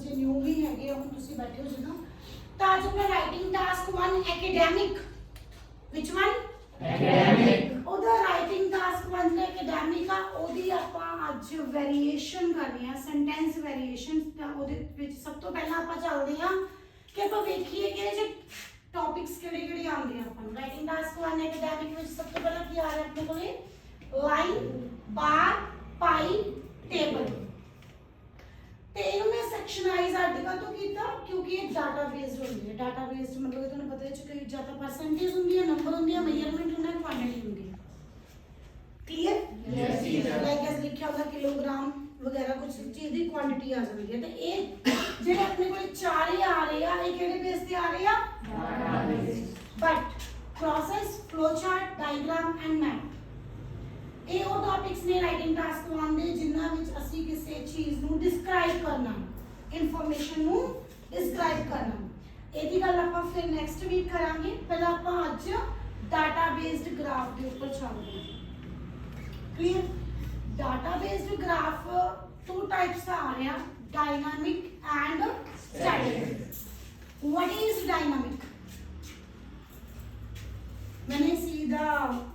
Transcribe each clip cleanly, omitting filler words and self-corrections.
बच्चे न्यू भी हैगे हो तुसी बैठे हो जिदा तो आज अपना writing task 1 academic which one academic ओदा राइटिंग टास्क 1 ਤੇ एकेडमिक ਆ ਉਹਦੀ ਆਪਾਂ ਅੱਜ ਵੇਰੀਏਸ਼ਨ ਕਰਨੀ ਆ ਸੈਂਟੈਂਸ ਵੇਰੀਏਸ਼ਨ ਤਾਂ ਉਹਦੇ ਵਿੱਚ ਸਭ ਤੋਂ ਪਹਿਲਾਂ ਆਪਾਂ ਚੱਲਦੇ ਆ ਕਿ ਆਪਾਂ ਵੇਖੀਏ ਕਿ ਇਹਦੇ ਟੌਪਿਕਸ ਕਿਹੜੇ ਕਿਹੜੇ ਆਉਂਦੇ ਆ ਆਪਾਂ ਰਾਈਟਿੰਗ ਟਾਸਕ 1 एकेडमिक ਵਿੱਚ ਸਭ ਤੋਂ ਪਹਿਲਾਂ ਕੀ ਆ ਰਿਹਾ ਆਪਣੇ ਕੋਲੇ ਲਾਈਨ ਬਾਰ ਪਾਈ टेबल ਤੇ ਇਹਨੂੰ ਮੈਂ ਸੈਕਸ਼ਨਾਈਜ਼ ਆਰਟੀਕਲ ਤੋਂ ਕੀਤਾ ਕਿਉਂਕਿ ਇਹ ਡਾਟਾ ਬੇਸਡ ਹੁੰਦੀ ਹੈ ਡਾਟਾ ਬੇਸਡ ਮਤਲਬ ਤੁਹਾਨੂੰ ਪਤਾ ਹੈ ਕਿ ਜ਼ਿਆਦਾ ਪਰਸੈਂਟੇਜ ਹੁੰਦੀ ਹੈ ਨੰਬਰ ਹੁੰਦੀ ਹੈ ਮੇਜਰਮੈਂਟ ਹੁੰਦਾ ਹੈ ਕੁਆਂਟੀਟੀ ਹੁੰਦੀ ਹੈ clear yes teacher like S ਲਿਖਿਆ ਹੁੰਦਾ ਕਿਲੋਗ੍ਰਾਮ ਵਗੈਰਾ ਕੁਝ ਚੀਜ਼ ਦੀ ਕੁਆਂਟੀਟੀ ਆ ਜਾਂਦੀ ਹੈ ਤੇ ਇਹ ਜਿਹੜੇ ਆਪਣੇ ਕੋਲ ਚਾਰ ਹੀ ਆ ਰਹੇ ਆ ਇਹ ਕਿਹੜੇ ਬੇਸ ਤੇ ਆ ਰਹੇ ਆ data based but process flow chart diagram and map ਇਹ ਉਹ ਟੌਪਿਕਸ ਨੇ ਰਾਈਟਿੰਗ ਟਾਸਕ ਆਉਂਦੇ ਜਿਨ੍ਹਾਂ ਵਿੱਚ ਅਸੀਂ ਕਿਸੇ ਚੀਜ਼ ਨੂੰ ਡਿਸਕ੍ਰਾਈਬ ਕਰਨਾ ਇਨਫੋਰਮੇਸ਼ਨ ਨੂੰ ਡਿਸਕ੍ਰਾਈਬ ਕਰਨਾ ਇਹਦੀ ਗੱਲ ਆਪਾਂ ਫਿਰ ਨੈਕਸਟ ਵੀਕ ਕਰਾਂਗੇ ਪਹਿਲਾਂ ਆਪਾਂ ਅੱਜ ਡਾਟਾ ਬੇਸਡ ਗ੍ਰਾਫ ਦੇ ਉੱਪਰ ਚੱਲਦੇ ਹਾਂ clear data based graph two types ਦਾ ਆ ਰਿਹਾ dynamic and static what is dynamic when I see the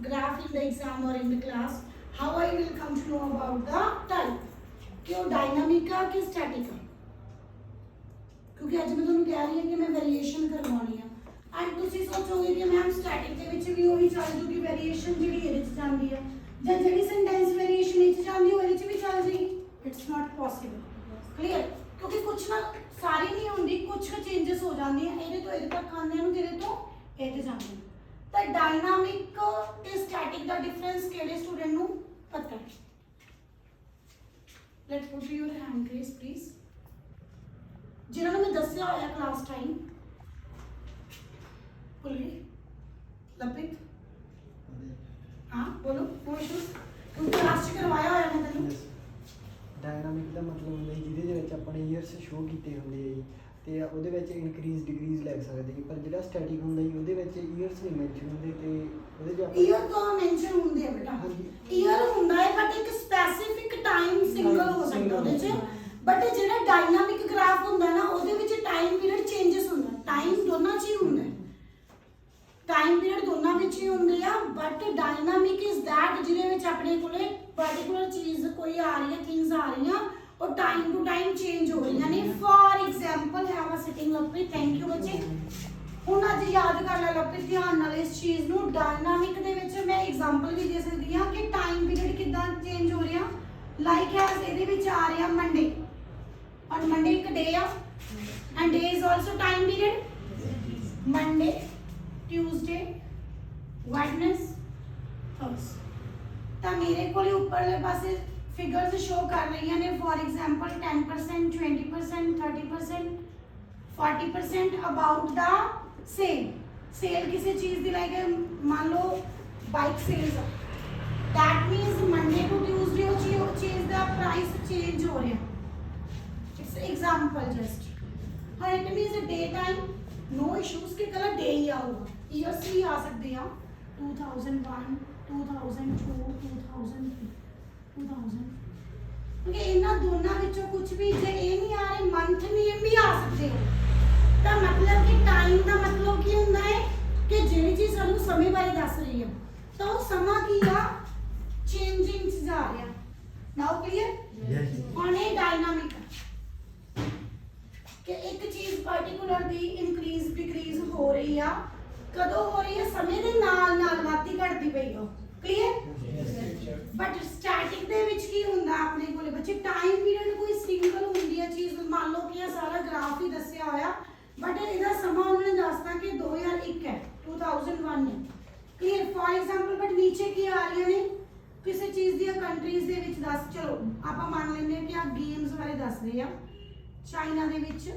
graph in the exam or in the class how I will come to know about the type कि वो dynamic है कि static है क्योंकि आज मैं तुम्हें कह रही हूँ कि मैं variation करवानी है and तुसी सोचोगे कि मैम static ਦੇ ਵਿੱਚ ਵੀ ਉਹੀ ਚੱਲ ਜੂਗੀ variation ਜਿਹੜੀ ਇਹਦੇ ਵਿੱਚ ਜਾਂਦੀ ਹੈ ਜਾਂ ਜਿਹੜੀ sentence variation ਵਿੱਚ ਜਾਂਦੀ ਹੈ ਉਹਦੇ ਵਿੱਚ ਵੀ ਚੱਲ ਜਾਏਗੀ it's not possible clear क्योंकि कुछ ना सारी नहीं होंगी कुछ चेंजेस हो जाती हैं ਇਹਦੇ ਤੋਂ ਇਹਦੇ ਤੱਕ ਆਉਂਦੇ ਨੂੰ ਜਿਹਦੇ ਤੋਂ ਇਹਦੇ ਜਾਂਦੇ ਨੇ ਤਾਂ ਡਾਇਨਾਮਿਕ ਤੇ ਸਟੈਟਿਕ ਦਾ ਡਿਫਰੈਂਸ ਕਿਹੜੇ ਸਟੂਡੈਂਟ ਨੂੰ ਪਤਾ ਹੈ let's put your hand raise please ਜਿਹਨਾਂ ਨੂੰ ਮੈਂ ਦੱਸਿਆ ਹੋਇਆ ਕਲਾਸ ਟਾਈਮ ਬੋਲੀ ਲਪਿਤ ਹਾਂ ਬੋਲੋ ਕੋਈ ਇਸ਼ੂਸ ਤੂੰ ਕਲਾਸ ਚ ਕਰਵਾਇਆ ਹੋਇਆ ਮੈਂ ਤੈਨੂੰ ਡਾਇਨਾਮਿਕ ਦਾ ਮਤਲਬ ਹੁੰਦਾ ਹੈ ਜਿਹਦੇ ਵਿੱਚ ਆਪਣੇ ਈਅਰਸ ਸ਼ੋ ਕੀਤੇ ਹੁੰਦੇ ਆ ਜੀ ਤੇ ਉਹਦੇ ਵਿੱਚ ਇਨਕਰੀਜ਼ ਡਿਕਰੀਜ਼ ਲੈ ਸਕਦੇ ਜੀ ਪਰ ਜਿਹੜਾ ਸਟੈਟਿਕ ਹੁੰਦਾ ਜੀ ਉਹਦੇ ਵਿੱਚ ਈਅਰਸ ਨਹੀਂ ਮੈਂਸ਼ਨ ਹੁੰਦੇ ਤੇ ਉਹਦੇ ਵਿੱਚ ਆਪਾਂ ਈਅਰ ਤਾਂ ਮੈਂਸ਼ਨ ਹੁੰਦੇ ਆ ਬੇਟਾ ਈਅਰ ਹੁੰਦਾ ਹੈ ਬਟ ਇੱਕ ਸਪੈਸੀਫਿਕ ਟਾਈਮ ਸਿੰਗਲ ਹੋ ਸਕਦਾ ਉਹਦੇ ਚ ਬਟ ਜਿਹੜਾ ਡਾਇਨਾਮਿਕ ਗ੍ਰਾਫ ਹੁੰਦਾ ਨਾ ਉਹਦੇ ਵਿੱਚ ਟਾਈਮ ਪੀਰੀਅਡ ਚੇਂजेस ਹੁੰਦਾ ਟਾਈਮ ਦੋਨਾਂ 'ਚ ਹੀ ਹੁੰਦਾ ਟਾਈਮ ਪੀਰੀਅਡ ਦੋਨਾਂ ਵਿੱਚ ਹੀ ਹੁੰਦੇ ਆ ਬਟ ਡਾਇਨਾਮਿਕ ਇਜ਼ ਦੈਟ ਜਿਹਦੇ ਵਿੱਚ ਆਪਣੇ ਕੋਲੇ ਪਾਰਟਿਕੂਲਰ ਚੀਜ਼ ਕੋਈ ਆ ਰਹੀ ਹੈ ਥਿੰਗਸ ਆ ਰਹੀਆਂ और टाइम टू टाइम चेंज हो रही यानी for example have a sitting Lovepreet thank you बच्चे ਹੁਣ ਅੱਜ ਯਾਦ ਕਰ ਲੈ ਲਵਪ੍ਰੀਤ ਧਿਆਨ ਨਾਲ ਇਸ ਚੀਜ਼ ਨੂੰ ਡਾਇਨਾਮਿਕ ਦੇ ਵਿੱਚ ਮੈਂ ਐਗਜ਼ਾਮਪਲ ਵੀ ਦੇ ਸਕਦੀ ਹਾਂ ਕਿ ਟਾਈਮ ਪੀਰੀਅਡ ਕਿਦਾਂ ਚੇਂਜ ਹੋ ਰਿਹਾ ਲਾਈਕ ਐਸ ਇਹਦੇ ਵਿੱਚ ਆ ਰਿਹਾ ਮੰਡੇ ਔਰ ਮੰਡੇ ਇੱਕ ਡੇ ਆ and day is also time period Monday Tuesday Wednesday Thursday ਤਾਂ ਮੇਰੇ ਕੋਲ ਉੱਪਰਲੇ ਪਾਸੇ फिगर्स शो कर रही हैं for example 10% 20% 30% 40% about the sale किसी चीज की लाइक मान लो bike sales that means Monday to Tuesday वो चीज दा प्राइस चेंज हो रहा इट्स एग्जांपल जस्ट हाँ it means day time no issues के कलर डे ही आऊगा ईयर्स भी आ सकते हैं 2001 2002 2003 क्योंकि इन्हां दोनों विचों कुछ भी जे ये नहीं आ रहे मंथ नेम भी आ सकते हो तो मतलब कि टाइम का मतलब की होंदा है कि जिहड़ी चीज सानू समय बारे दस रही है तो वो समा की आ चेंजिंग च जा रहा नाउ क्लियर यस हुण ये डायनामिक है कि एक चीज पार्टिकुलर दी इंक्रीज डिक्रीज हो रही है कदों हो रही है समय दे नाल नाल वाधी घटदी पई हो क्लियर बट स्टैटिक ਦੇ ਵਿੱਚ ਕੀ ਹੁੰਦਾ ਆਪਣੇ ਕੋਲੇ ਬੱਚੇ ਟਾਈਮ ਪੀਰੀਅਡ ਕੋਈ ਸਿੰਗਲ ਹੁੰਦੀ ਹੈ ਚੀਜ਼ ਮੰਨ ਲਓ ਕਿ ਇਹ ਸਾਰਾ ਗ੍ਰਾਫ ਹੀ ਦੱਸਿਆ ਹੋਇਆ ਬਟ ਇਹਦਾ ਸਮਾਂ ਉਹਨਾਂ ਨੇ ਦੱਸਤਾ ਕਿ 2001 ਹੈ 2001 ਹੈ ਕਲੀਅਰ ਫॉर ਐਗਜ਼ਾਮਪਲ ਬਟ ਨੀਚੇ ਕੀ ਆ ਰਹੀਆਂ ਨੇ ਕਿਸੇ ਚੀਜ਼ ਦੀਆਂ ਕੰਟਰੀਜ਼ ਦੇ ਵਿੱਚ ਦੱਸ ਚਲੋ ਆਪਾਂ ਮੰਨ ਲੈਂਦੇ ਹਾਂ ਕਿ ਆ ਗੇਮਸ ਬਾਰੇ ਦੱਸ ਰਹੇ ਆ ਚਾਈਨਾ ਦੇ ਵਿੱਚ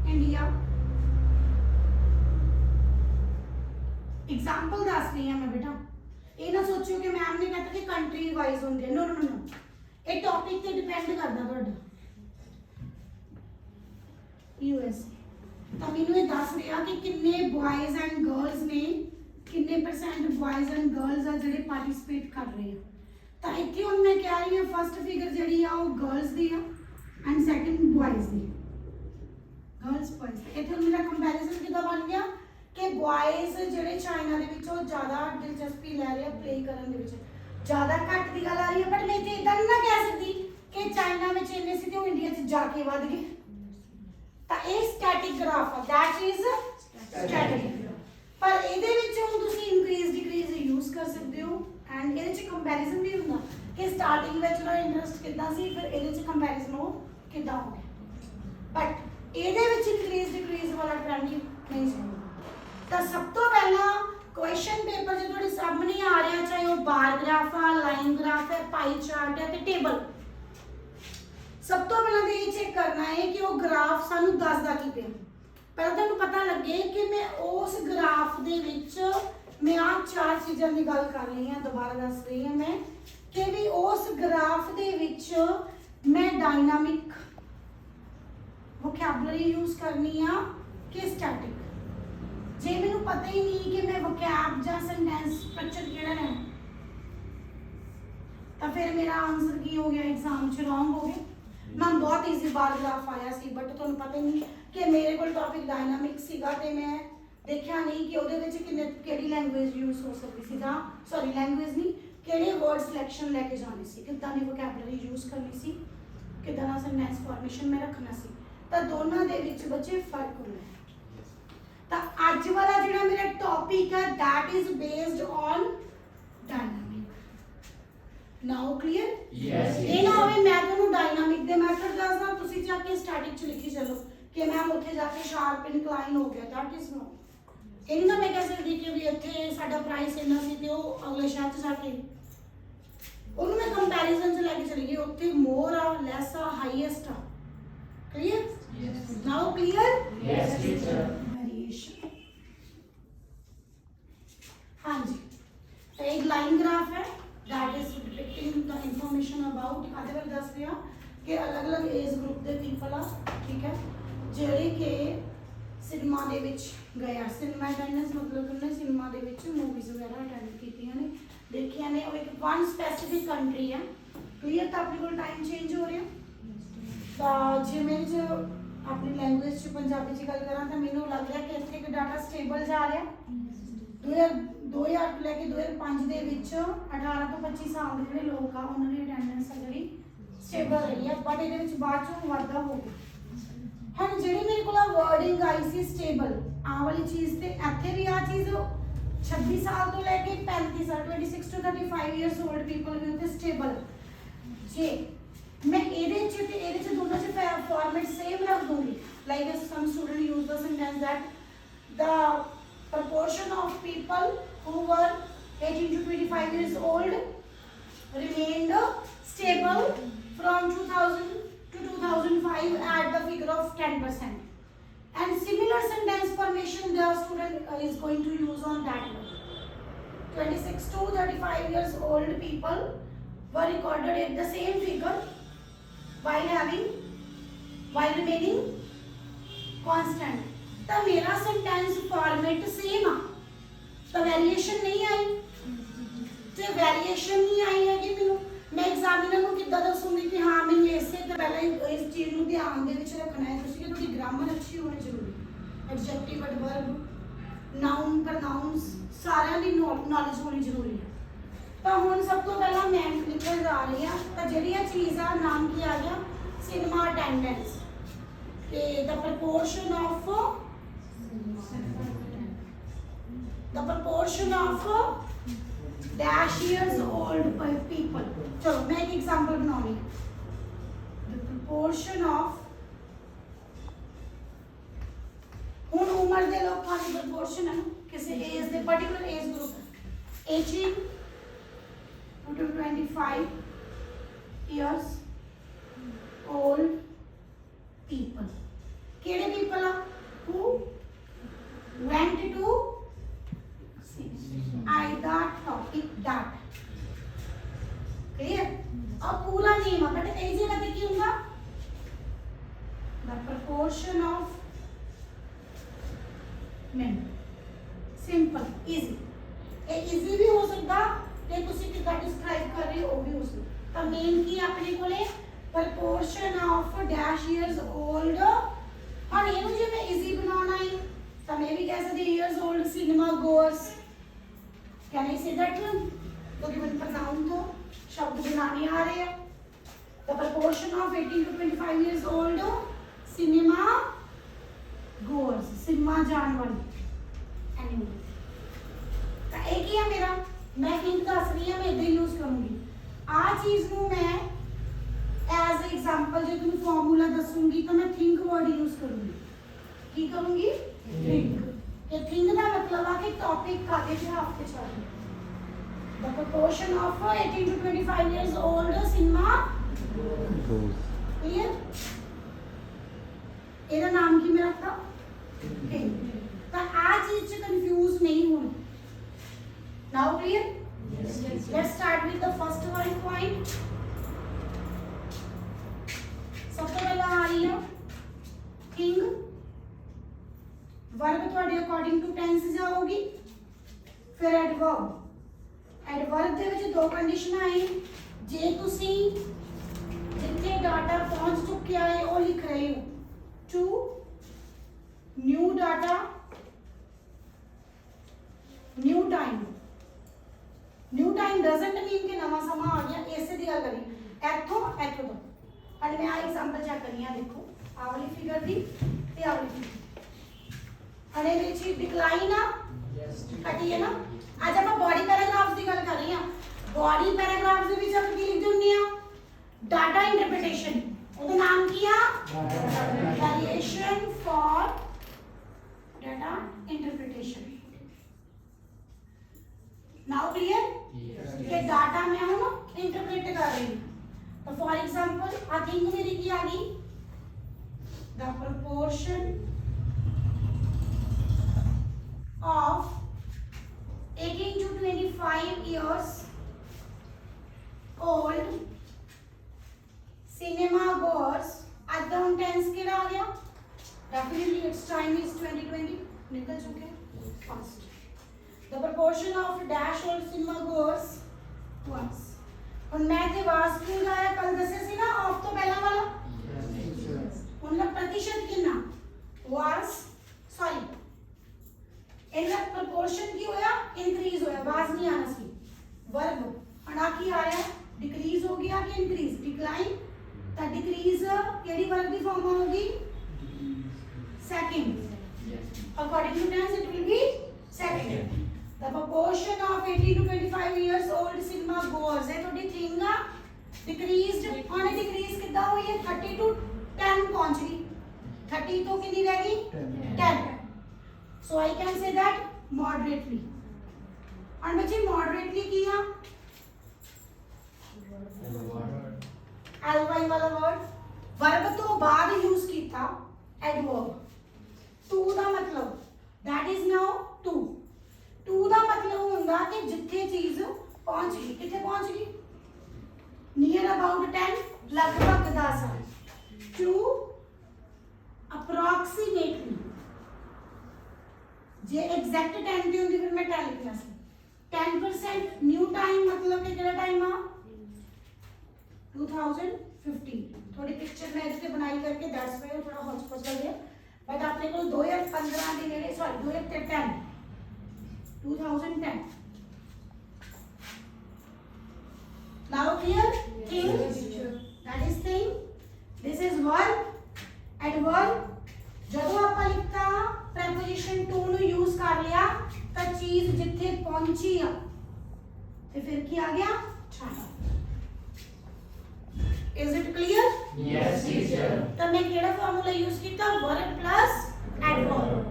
ਇੰਡੀਆ एग्जाम्पल दस रही है मैं बेटा ये ना सोचो कि मैम ने कहता कि कंट्री वाइज होंगे नो नो नो नो ये टॉपिक पे डिपेंड करता ਤੁਹਾਡਾ यूएस ਤਾਂ ਮੈਨੂੰ ਇਹ ਦੱਸ ਰਿਹਾ ਕਿ ਕਿੰਨੇ ਬॉयਜ਼ ਐਂਡ ਗਰਲਸ ਨੇ ਕਿੰਨੇ % ਬॉयਜ਼ ਐਂਡ ਗਰਲਸ ਆ ਜਿਹੜੇ ਪਾਰਟਿਸਿਪੇਟ ਕਰ ਰਹੇ ਆ ਤਾਂ ਇੱਥੇ ਹੁਣ ਮੈਂ ਕਹਿ ਰਹੀ ਹਾਂ ਫਸਟ ਫਿਗਰ ਜਿਹੜੀ ਆ ਉਹ ਗਰਲਸ ਦੀ ਆ ਐਂਡ ਸੈਕੰਡ ਬॉयਜ਼ ਦੀ। ਗਰਲਸ ਬॉयਜ਼ ਇੱਥੇ ਹੁਣ ਮੇਰਾ ਕੰਪੈਰੀਜ਼ਨ ਕਿੱਦਾਂ ਬਣ ਗਿਆ ਕਿ ਬॉयਜ਼ ਜਿਹੜੇ ਚਾਈਨਾ ਦੇ ਵਿੱਚ ਉਹ ਜ਼ਿਆਦਾ ਦਿਲਚਸਪੀ ਲੈ ਰਹੇ ਆ ਪਲੇ ਕਰਨ ਦੇ ਵਿੱਚ, ਜ਼ਿਆਦਾ ਘੱਟ ਦੀ ਗੱਲ ਆ ਰਹੀ ਹੈ। ਬਟ ਮੈਂ ਇੱਥੇ ਇਦਾਂ ਨਹੀਂ ਨਾ ਕਹਿ ਸਕਦੀ ਕਿ ਚਾਈਨਾ ਵਿੱਚ ਇੰਨੇ ਸੀ ਤੇ ਉਹ ਇੰਡੀਆ 'ਚ ਜਾ ਕੇ ਵੱਧ ਗਏ। ਤਾਂ ਇਹ ਸਟੈਟਿਕ ਗ੍ਰਾਫ ਆ, ਦੈਟ ਇਜ਼ ਸਟੈਟਿਕ। ਪਰ ਇਹਦੇ ਵਿੱਚ ਹੁਣ ਤੁਸੀਂ ਇਨਕਰੀਜ਼ ਡਿਕਰੀਜ਼ ਯੂਜ਼ ਕਰ ਸਕਦੇ ਹੋ ਐਂਡ ਇਹਦੇ 'ਚ ਕੰਪੈਰੀਜ਼ਨ ਵੀ ਹੁੰਦਾ ਕਿ ਸਟਾਰਟਿੰਗ ਵਿੱਚ ਉਹਦਾ ਇੰਟਰਸਟ ਕਿੱਦਾਂ ਸੀ, ਫਿਰ ਇਹਦੇ 'ਚ ਕੰਪੈਰੀਜ਼ਨ ਉਹ ਕਿੱਦਾਂ ਹੋ ਗਿਆ। ਬਟ ਇਹਦੇ ਵਿੱਚ ਇਨਕਰੀਜ਼ ਡਿਕਰੀਜ਼ ਵਾਲਾ ਟ੍ਰੈਂਡ ਨਹੀਂ ਚੱਲਦਾ। ਤਾਂ ਸਭ ਤੋਂ ਪਹਿਲਾਂ ਕੁਐਸਚਨ ਪੇਪਰ ਜੇ ਤੁਹਾਡੇ ਸਾਹਮਣੇ ਆ ਰਿਹਾ, ਚਾਹੇ ਉਹ ਬਾਰ ਗ੍ਰਾਫ ਆ, ਲਾਈਨ ਗ੍ਰਾਫ ਹੈ, ਪਾਈ ਚਾਰਟ ਹੈ ਤੇ ਟੇਬਲ, ਸਭ ਤੋਂ ਪਹਿਲਾਂ ਤਾਂ ਇਹ ਚੈੱਕ ਕਰਨਾ ਹੈ ਕਿ ਉਹ ਗ੍ਰਾਫ ਸਾਨੂੰ ਦੱਸਦਾ ਕੀ ਪਿਆ। ਪਹਿਲਾਂ ਤੁਹਾਨੂੰ ਪਤਾ ਲੱਗੇ ਕਿ ਮੈਂ ਉਸ ਗ੍ਰਾਫ ਦੇ ਵਿੱਚ ਮੈਂ ਆ ਚਾਰ ਚੀਜ਼ਾਂ ਦੀ ਗੱਲ ਕਰ ਰਹੀ ਹਾਂ, ਦੁਬਾਰਾ ਦੱਸ ਰਹੀ ਹਾਂ ਮੈਂ ਕਿ ਵੀ ਉਸ ਗ੍ਰਾਫ ਦੇ ਵਿੱਚ ਮੈਂ ਡਾਇਨਾਮਿਕ ਵੋਕੈਬਲਰੀ ਯੂਜ਼ ਕਰਨੀ ਆ ਕਿ ਸਟੈਟਿਕ। ਜੇ ਮੈਨੂੰ ਪਤਾ ਹੀ ਨਹੀਂ ਕਿ ਮੈਂ ਵੋਕੈਬ ਜਾਂ ਸੈਂਟੈਂਸ ਸਟਰਕਚਰ ਕਿਹੜਾ ਲੈਣਾ, ਤਾਂ ਫਿਰ ਮੇਰਾ ਆਨਸਰ ਕੀ ਹੋ ਗਿਆ ਐਗਜ਼ਾਮ 'ਚ, ਰੋਂਗ ਹੋ ਗਿਆ। ਮੈਂ ਬਹੁਤ ਈਜ਼ੀ ਬਾਰ ਗ੍ਰਾਫ ਆਇਆ ਸੀ ਬਟ ਤੁਹਾਨੂੰ ਪਤਾ ਹੀ ਨਹੀਂ ਕਿ ਮੇਰੇ ਕੋਲ ਟੌਪਿਕ ਡਾਇਨਾਮਿਕ ਸੀਗਾ ਤੇ ਮੈਂ ਦੇਖਿਆ ਨਹੀਂ ਕਿ ਉਹਦੇ ਵਿੱਚ ਕਿਹੜੀ ਲੈਂਗੁਏਜ ਯੂਜ਼ ਹੋ ਸਕਦੀ ਸੀ, ਜਾਂ ਸੌਰੀ ਲੈਂਗੁਏਜ ਨਹੀਂ, ਕਿਹੜੇ ਵਰਡ ਸਿਲੈਕਸ਼ਨ ਲੈ ਕੇ ਜਾਣੀ ਸੀ, ਕਿੱਦਾਂ ਦੀ ਵੋਕੈਬਲਰੀ ਯੂਜ਼ ਕਰਨੀ ਸੀ, ਕਿੱਦਾਂ ਦਾ ਸੈਂਟੈਂਸ ਫਾਰਮੇਸ਼ਨ ਮੈਂ ਰੱਖਣਾ ਸੀ। ਤਾਂ ਦੋਨਾਂ ਦੇ ਵਿੱਚ ਬੱਚੇ ਫਰਕ ਹੁੰਦਾ ਹੈ। ਤਾਂ ਅੱਜ ਵਾਲਾ ਜਿਹੜਾ ਮੇਰਾ ਟੌਪਿਕ ਹੈ that is based on dynamic. Now clear? Yes. ਇਹ ਨਾ ਹੋਵੇ ਮੈਂ ਤੁਹਾਨੂੰ ਡਾਇਨਾਮਿਕ ਦੇ ਮੈਥਡ ਦੱਸਦਾ, ਤੁਸੀਂ ਜਾ ਕੇ ਸਟੈਟਿਕ 'ਚ ਲਿਖੀ ਚੱਲੋ ਕਿ ਮੈਮ ਉੱਥੇ ਜਾ ਕੇ ਸ਼ਾਰਪ ਇਨਕਲਾਈਨ ਹੋ ਗਿਆ, that is no. ਇਹ ਨਹੀਂ ਨਾ ਮੈਂ ਕਹਿ ਸਕਦੀ ਕਿ ਵੀ ਇੱਥੇ ਸਾਡਾ ਪ੍ਰਾਈਸ ਇੰਨਾ ਸੀ ਤੇ ਉਹ ਅਗਲੇ ਸ਼ਹਿਰ 'ਚ ਜਾ ਕੇ ਉਹਨੂੰ ਮੈਂ ਕੰਪੈਰੀਜ਼ਨ 'ਚ ਲੈ ਕੇ ਚਲੀ ਗਈ, ਉੱਥੇ ਮੋਰ ਆ, ਲੈਸ ਆ, ਹਾਈਐਸਟ ਆ। Clear? Yes. Now clear? Yes, teacher. Variation. हाँ जी, तो एक लाइन ग्राफ है that is depicting the information about आधे बार दस दिया कि अलग अलग एज ग्रुप ਦੇ people ਆ, ਠੀਕ ਹੈ, ਜਿਹੜੇ ਕਿ ਸਿਨੇਮਾ ਦੇ ਵਿੱਚ ਗਏ ਆ। ਸਿਨੇਮਾ ਅਟੈਂਡੈਂਸ ਮਤਲਬ ਉਹਨੇ ਸਿਨੇਮਾ ਦੇ ਵਿੱਚ ਮੂਵੀਜ਼ ਵਗੈਰਾ ਅਟੈਂਡ ਕੀਤੀਆਂ ਨੇ, ਦੇਖੀਆਂ ਨੇ। ਉਹ ਇੱਕ ਵਨ ਸਪੈਸੀਫਿਕ ਕੰਟਰੀ ਹੈ। ਕਲੀਅਰ? ਤਾਂ ਆਪਣੇ ਕੋਲ ਟਾਈਮ ਚੇਂਜ ਹੋ ਰਿਹਾ। ਤਾਂ ਜੇ ਮੇਰੇ 'ਚ ਆਪਣੀ ਲੈਂਗੁਏਜ 'ਚ ਪੰਜਾਬੀ 'ਚ ਗੱਲ ਕਰਾਂ ਤਾਂ ਮੈਨੂੰ ਲੱਗ ਰਿਹਾ ਕਿ ਇੱਥੇ ਇੱਕ ਡਾਟਾ ਸਟੇਬਲ ਜਾ ਰਿਹਾ। 2000 ਤੋਂ ਲੈ ਕੇ 2005 ਦੇ ਵਿੱਚ 18 ਤੋਂ 25 ਸਾਲ ਦੇ ਜਿਹੜੇ ਲੋਕ ਆ ਉਹਨਾਂ ਦੀ ਅਟੈਂਡੈਂਸ ਜਿਹੜੀ ਸਟੇਬਲ ਰਹੀ ਹੈ, ਬਟ ਇਹਦੇ ਵਿੱਚ ਬਾਅਦ ਚੋਂ ਵਾਧਾ ਹੋ ਗਿਆ। ਹੁਣ ਜਿਹੜੀ ਮੇਰੇ ਕੋਲ ਵਰਡਿੰਗ ਆਈ ਸੀ ਸਟੇਬਲ, ਆਹ ਵਾਲੀ ਚੀਜ਼ ਤੇ ਇੱਥੇ ਵੀ ਆ ਚੀਜ਼ 26 ਸਾਲ ਤੋਂ ਲੈ ਕੇ 35 ਸਾਲ 26 to 35 years old people ਵੀ ਉੱਤੇ ਸਟੇਬਲ। ਜੇ मैं ਇਹਦੇ ਚ ਤੇ ਇਹਦੇ ਚ ਦੋਨਾਂ ਚ ਫਾਰਮੈਟ ਸੇਮ ਰੱਖ ਦੂੰਗੀ, like some student use the sentence that the proportion of people who were 18 to 25 years old remained stable from 2000 to 2005 at the figure of 10%. And similar sentence formation the student is going to use on that one. 26 to 35 years old people were recorded at the same figure while remaining constant. ਤਾਂ ਮੇਰਾ sentence format same ਆ, ਤਾਂ variation ਨਹੀਂ ਆਈ। ਤੇ variation ਨਹੀਂ ਆਈ ਹੈਗੀ, ਮੈਨੂੰ ਮੈਂ ਐਗਜ਼ਾਮੀਨਰ ਨੂੰ ਕਿੱਦਾਂ ਦੱਸੂੰਗੀ ਕਿ ਹਾਂ ਮੈਨੂੰ ਇਸੇ ਤੋਂ ਪਹਿਲਾਂ ਇਸ ਚੀਜ਼ ਨੂੰ ਧਿਆਨ ਦੇ ਵਿੱਚ ਰੱਖਣਾ ਹੈ। ਤੁਸੀਂ ਕਿ ਤੁਹਾਡੀ ਗ੍ਰਾਮਰ ਅੱਛੀ ਹੋਣੀ ਜ਼ਰੂਰੀ, ਐਡਜੈਕਟਿਵ, ਐਡਵਰਬ, ਨਾਊਨ, ਪ੍ਰੋਨਾਊਨਸ ਸਾਰਿਆਂ ਦੀ ਨੌਲੇਜ ਹੋਣੀ ਜ਼ਰੂਰੀ ਹੈ। ਤਾਂ ਹੁਣ ਸਭ ਤੋਂ ਪਹਿਲਾਂ ਮੈਂ ਲਿਖਣ ਜਾ ਰਹੀ ਹਾਂ। ਤਾਂ ਜਿਹੜੀ ਇਹ ਚੀਜ਼ ਆ ਨਾਮ ਕੀ ਆ ਗਿਆ, ਸਿਨੇਮਾ ਅਟੈਂਡੈਂਸ। ਤੇ the proportion of dash years old people। चलो मैं एक एग्जांपल बनाऊंगी। the proportion of ਹੁਣ ਉਮਰ ਦੇ ਲੋਕਾਂ ਦੀ ਪ੍ਰਪੋਰਸ਼ਨ ਹੈ ਕਿਸੇ ਏਜ ਦੇ particular age group 18 to 25 years old people। ਕਿਹੜੇ people ਆ? who went to either topic that। clear? अब पूरा नेम है बट এই জায়গাতে কি होगा, the proportion of men। simple, easy। ਇਹ easy भी हो सकता ਤੇ ਤੁਸੀਂ ਕਿੱਦਾਂ ਡਿਸਕ੍ਰਾਈਬ ਕਰ ਰਹੇ ਹੋ ਉਹ ਵੀ ਉਸ ਨੂੰ ਤਾਂ ਮੇਨ ਕੀ ਆਪਣੇ ਕੋਲੇ proportion of dash years old ਹੁਣ ਇਹਨੂੰ ਜੇ ਮੈਂ ਈਜ਼ੀ ਬਣਾਉਣਾ ਹੈ ਤਾਂ ਮੈਂ ਵੀ ਕਹਿ ਸਕਦੀ years old cinema goers can I say that ਕਿਉਂਕਿ ਮੈਨੂੰ ਪ੍ਰਨਾਉਨ ਤੋਂ ਸ਼ਬਦ ਬਣਾਣੇ ਆ ਰਹੇ ਆ the proportion of 18 to 25 years old cinema goers cinema ਜਾਣ ਵਾਲੇ ਐਨੀਮਲ ਤਾਂ ਇਹ ਕੀ ਹੈ ਮੇਰਾ ਮੈਂ ਹਿੰਟ ਦੱਸ ਰਹੀ ਹਾਂ ਮੈਂ ਇਦਾਂ ਯੂਜ਼ ਕਰੂੰਗੀ ਆ ਚੀਜ਼ ਨੂੰ ਮੈਂ ਐਜ਼ ਐਗਜ਼ਾਮਪਲ ਜੇ ਤੁਹਾਨੂੰ ਫਾਰਮੂਲਾ ਦੱਸੂੰਗੀ ਤਾਂ ਮੈਂ think word ਯੂਜ਼ ਕਰੂੰਗੀ ਕੀ ਕਰੂੰਗੀ think ਕਿ think ਦਾ ਮਤਲਬ ਆ ਕਿ ਟੌਪਿਕ ਕਾਦੇ ਤੇ ਹਫਤੇ ਚੱਲ ਰਿਹਾ the proportion of 18 to 25 years old cinema clear ਇਹਦਾ ਨਾਮ ਕੀ ਮੇਰਾ ਰੱਖਾ ਤਾਂ ਆ ਚੀਜ਼ ਚ ਕੰਫਿਊਜ਼ ਨਹੀਂ ਹੋਣਾ now clear yes. Let's start with the first one point ਸਭ ਤੋਂ ਪਹਿਲਾਂ ਆ ਰਹੀ ਹੈ think verb ਤੁਹਾਡੇ ਅਕੋਰਡਿੰਗ ਟੂ ਟੈਂਸ ਜਾਓਗੀ ਫਿਰ adverb ਐਡਵਰਬ ਦੇ ਵਿੱਚ ਦੋ ਕੰਡੀਸ਼ਨਾਂ ਆਈ ਜੇ ਤੁਸੀਂ ਜਿੱਥੇ ਡਾਟਾ ਪਹੁੰਚ ਚੁੱਕਿਆ ਹੈ ਉਹ ਲਿਖ ਰਹੇ ਹੋ to new data new time doesn't mean ਕਿ ਨਵਾਂ ਸਮਾਂ ਆ ਗਿਆ ਇਸੇ ਦੀ ਗੱਲ ਕਰੀ ਇੱਥੋਂ ਤੱਕ ਅੱਜ ਮੈਂ ਆ ਐਗਜ਼ਾਮਪਲ ਚੈੱਕ ਕਰਨੀ ਆ ਦੇਖੋ ਆਹ ਵਾਲੀ ਫਿਗਰ ਦੀ ਤੇ ਆਹ ਵਾਲੀ ਫਿਗਰ ਅਰੇ ਵਿੱਚ ਡਿਕਲਾਈਨ ਆ ਘਟੀ ਹੈ ਨਾ ਅੱਜ ਆਪਾਂ ਬੋਡੀ ਪੈਰਾਗ੍ਰਾਫਸ ਦੀ ਗੱਲ ਕਰ ਰਹੇ ਹਾਂ ਬੋਡੀ ਪੈਰਾਗ੍ਰਾਫਸ ਦੇ ਵਿੱਚ ਆਪਾਂ ਕੀ ਲਿਖਦੇ ਹੁੰਦੇ ਆ ਡਾਟਾ ਇੰਟਰਪ੍ਰੀਟੇਸ਼ਨ ਉਹਦਾ ਨਾਮ ਕੀ ਆ ਵੈਰੀਏਸ਼ਨ ਫॉर ਡਾਟਾ ਇੰਟਰਪ੍ਰੀਟੇਸ਼ਨ ਨਾउ ਕਲੀਅਰ ਕਿ ਡਾਟਾ ਮੈਂ ਹੁਣ ਇੰਟਰਪ੍ਰੀਟ ਕਰ ਰਹੀ ਹਾਂ ਤਾਂ ਫॉर ਐਗਜ਼ਾਮਪਲ ਆ ਥਿੰਗ ਮੇਰੀ ਕੀ ਆ ਗਈ the proportion of 18 to 25 years old cinema goers at the tense किधर आ गया definitely its time is 2020 निकल चुके हैं fast the proportion of dash old cinema goers once और मैं ते वास्तु लाया कल दसे सी ना ऑफ तो पहला वाला उनका प्रतिशत कितना was sorry ਇਹਦਾ ਪ੍ਰੋਪੋਰਸ਼ਨ ਕੀ ਹੋਇਆ ਇਨਕਰੀਜ਼ ਹੋਇਆ ਆਵਾਜ਼ ਨਹੀਂ ਆਣਾ ਸੀ ਵਰਬ ਹਣਾ ਕੀ ਆ ਰਿਹਾ ਡਿਕਰੀਜ਼ ਹੋ ਗਿਆ ਕਿ ਇਨਕਰੀਜ਼ ਡਿਕਲਾਈਨ ਤਾਂ ਡਿਕਰੀਜ਼ ਕਿਹੜੀ ਵਰਬ ਦੀ ਫਾਰਮ ਹੋਗੀ second according to tense it will be second the proportion of 18 to 25 years old cinema goers ਹੈ ਤੁਹਾਡੀ ਥਿੰਗ ਆ ਡਿਕਰੀਜ਼ਡ ਉਹਨੇ ਡਿਕਰੀਜ਼ ਕਿੱਦਾਂ ਹੋਈ ਹੈ 30 to 10 ਪਹੁੰਚ ਗਈ 30 ਤੋਂ ਕਿੰਨੀ ਰਹਿ ਗਈ 10 so I can say that moderately and बच्चे moderately किया ly वाला word verb तो बाद यूज किया adverb to ਦਾ मतलब that is now to ਦਾ मतलब ਹੁੰਦਾ कि जिथे चीज पहुंच गई किथे पहुंच गई near about 10 लगभग 10 to approximately जे एग्जैक्ट टाइम दी होंदी फिर मैं 10 लिखना सी 10% न्यू टाइम मतलब कि केड़ा टाइम आ 2015 थोड़ी पिक्चर मैं इससे बनाई करके दैट्स व्हाई थोड़ा हॉच-पॉच कर गया बट आपने को 2015 दी नेड़े sorry 2010 now clear thing that is thing this is verb adverb ਜਦੋਂ ਆਪਾਂ ਲਿਖਤਾ preposition to ਨੂੰ यूज कर लिया ਤਾਂ ਚੀਜ਼ ਜਿੱਥੇ ਪਹੁੰਚੀ ਆ ਤੇ ਫਿਰ ਕੀ ਆ ਗਿਆ is it clear yes teacher ਤਾਂ ਮੈਂ ਕਿਹੜਾ ਫਾਰਮੂਲਾ ਯੂਜ਼ ਕੀਤਾ verb plus adverb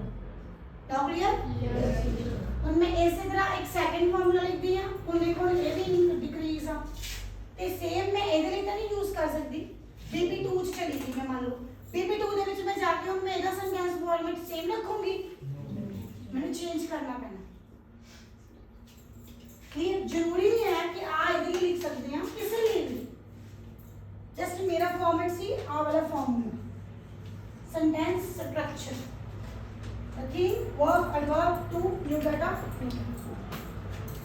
ਤਾਂ clear yes teacher ਹੁਣ ਮੈਂ ਇਸੇ ਤਰ੍ਹਾਂ ਇੱਕ ਸੈਕਿੰਡ ਫਾਰਮੂਲਾ ਲਿਖਦੀ ਆ ਹੁਣ ਦੇਖੋ ਇਹ ਵੀ ਡਿਕਰੀਜ਼ ਆ ਤੇ ਸੇਮ ਮੈਂ ਇਹਦੇ ਲਈ ਤਾਂ ਨਹੀਂ ਯੂਜ਼ ਕਰ ਸਕਦੀ BP2 ਚ ਚਲੀ ਗਈ ਮੈਂ ਮੰਨ ਲਓ BP2 ਦੇ ਵਿੱਚ ਮੈਂ ਜਾ ਕੇ ਹੁਣ ਮੈਂ ਇਹਦਾ ਸੈਂਟੈਂਸ ਫਾਰਮੈਟ ਸੇਮ ਰੱਖੂੰਗੀ ਮੈਨੂੰ ਚੇਂਜ ਕਰਨਾ ਪੈਣਾ क्लियर जरूरी नहीं है कि आ इधर ही लिख सकते हैं किसी लिए भी जस्ट मेरा फॉर्मेट सी आ वाला formula sentence structure the thing verb adverb to new data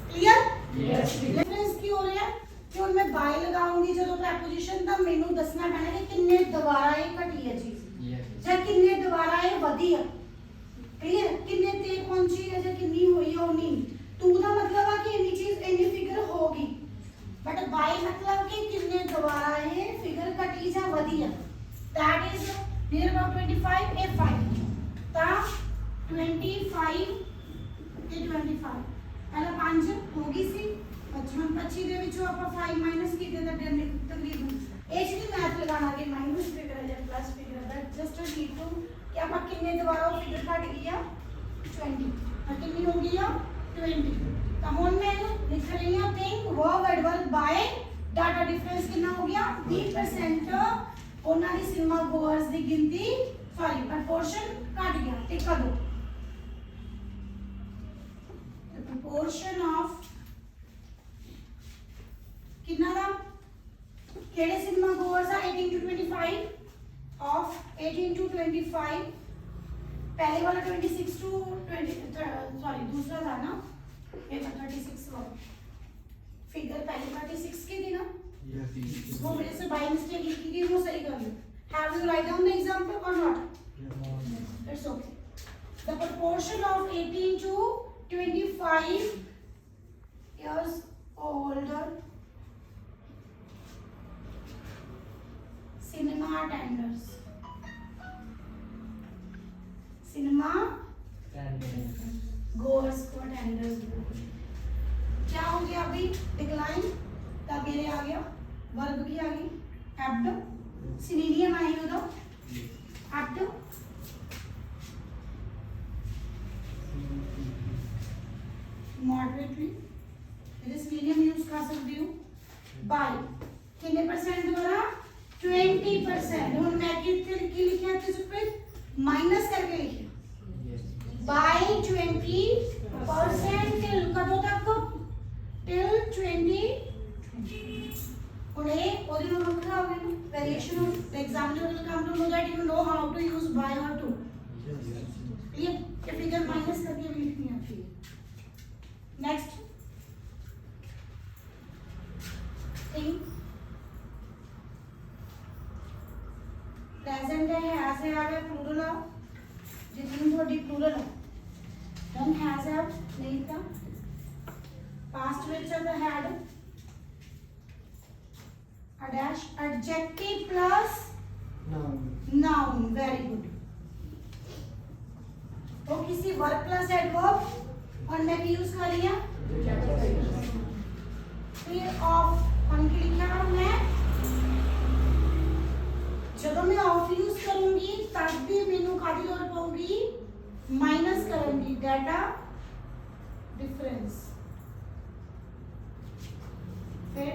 clear Yes, teacher. Difference की हो रहा है कि हुण मैं बाय लगाऊंगी जो प्रपोजिशन दा मैनू दसना पैना कि किन्ने दोबारा ये घटी है चीज Yes. ਜਾਂ किन्ने दोबारा ये वधी है क्लियर किन्ने ते पहुंची है ਜਾਂ किन्नी होई है उन्नी टू ਦਾ मतलब है कि इन्नी चीज इन्नी फिगर होगी बट बाय मतलब कि किन्ने दोबारा ये फिगर घटी ਜਾਂ वधी है दैट इज नियर अबाउट 25 ए 5 ता 25 ਤੇ 25 ਪਹਿਲਾਂ 5 ਹੋ ਗਈ ਸੀ 25 ਦੇ ਵਿੱਚੋਂ ਆਪਾਂ 5 ਮਾਈਨਸ ਕੀਤੇ ਤਾਂ ਤਕਰੀਬਨ ਇਹ ਚ ਨਹੀਂ ਮੈਥ ਲਗਾਣਾ ਕਿ ਮਾਈਨਸ ਫਿਗਰ ਹੈ ਜਾਂ ਪਲੱਸ ਫਿਗਰ ਹੈ ਬਟ ਜਸਟ ਨੀਡ ਟੂ ਕਿ ਆਪਾਂ ਕਿੰਨੇ ਦੁਬਾਰਾ ਉਹ ਫਿਗਰ ਘਟ ਗਈ ਆ 20 ਤਾਂ ਕਿੰਨੀ ਹੋ ਗਈ ਆ 20 ਤਾਂ ਹੁਣ ਮੈਂ ਲਿਖ ਰਹੀ ਹਾਂ thing verb adverb by data difference ਕਿੰਨਾ ਹੋ ਗਿਆ 20% ਉਹਨਾਂ ਦੀ ਸਿਨੇਮਾ ਗੋਅਰਸ ਦੀ ਗਿਣਤੀ ਸੌਰੀ ਪ੍ਰਪੋਰਸ਼ਨ ਘਟ ਗਿਆ ਤੇ ਕਦੋਂ the proportion of कितना था केड़े cinema goers are 18 to 25 of 18 to 25 पहले वाला 26 to 20 सॉरी दूसरा था ना ये था 36 वाला फिगर पहले 36 की थी ना Yes, teacher. वो मेरे से बाय मिस्टेक लिखी गई वो सही कर लो have you write down the example और not it's okay the proportion of 18 to 25 years older cinema attenders goers को attenders क्या हो गया अभी डिक्लाइन तब ये आ गया वर्ब की आ गई एब्ड सिनोनिम आई उधर एब्ड moderately ये सिनोनिम यूज कर सकती हूँ बाय कितने परसेंट द्वारा 20% ਹੁਣ ਮੈਂ ਕਿੱਥੇ ਕੀ ਲਿਖਿਆ ਤੇ ਸੁਪਰ ਮਾਈਨਸ ਕਰਕੇ ਲਿਖਿਆ by 20% till ਕਦੋਂ ਤੱਕ till 20 ਹੁਣ ਇਹ ਉਹਦੇ ਨਾਲ ਵੱਖਰਾ ਹੋ ਗਿਆ variation of the examiner will come to know that you know how to use by or to ये फिगर माइनस करके भी लिखनी आती है नेक्स्ट थिंग प्रेजेंट है हैज है आ गया प्लूरल है जितनी थोड़ी प्लूरल है then has have नहीं था past में चलता had a dash adjective plus noun very good तो किसी वर्ब प्लस एडवर्ब और मैं यूज कर लिया फिर ऑफ ऑन के लिखा मैं ਜਦੋਂ मैं ऑफ यूज करूंगी तब भी मेनू कादी लोड पाऊंगी माइनस करूंगी डाटा डिफरेंस फिर